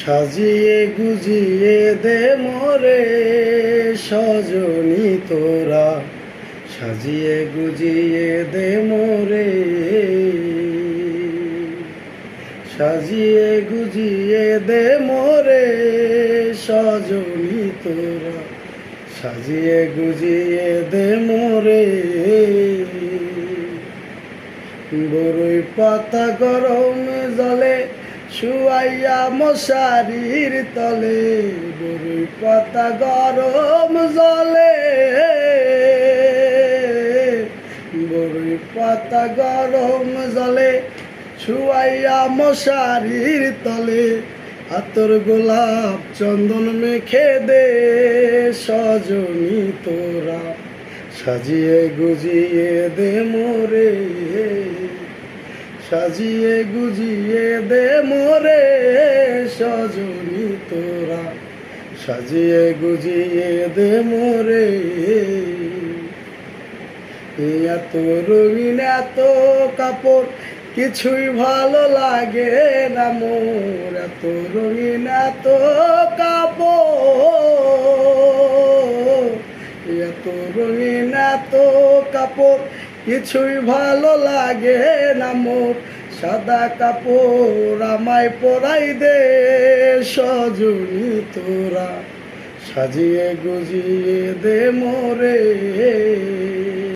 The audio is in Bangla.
সাজিয়ে গুজিয়ে দে মোরে সজনী তোরা, সাজিয়ে গুজিয়ে দে মোরে, সাজিয়ে গুজিয়ে দে মোরে সজনী তোরা, সাজিয়ে গুজিয়ে দে মোরে। বরই পাতা গরমে জলে শুয়াইয়া মশারির তলে, বরই পাতা গরম জলে, বরই পাতা গরম জলে শুয়াইয়া মশারির তলে, আতর গোলাপ চন্দন মেখে দে সজনী তোরা, সাজিয়ে গুজিয়ে দে মোরে, সাজিয়ে গুজিয়ে দে মোরে সজনী তোরা, সাজিয়ে গুজিয়ে দে মোরে। এত রঙিন এত কাপড় কিছুই ভালো লাগে না মোর, এত রঙিন এত কাপড়, এত রঙিন এত কাপড় কিছুই ভালো লাগে না মোর, সাদা কাপড় আমায় পরাই দে সজনী তোরা, সাজিয়ে গুজিয়ে দে মোরে।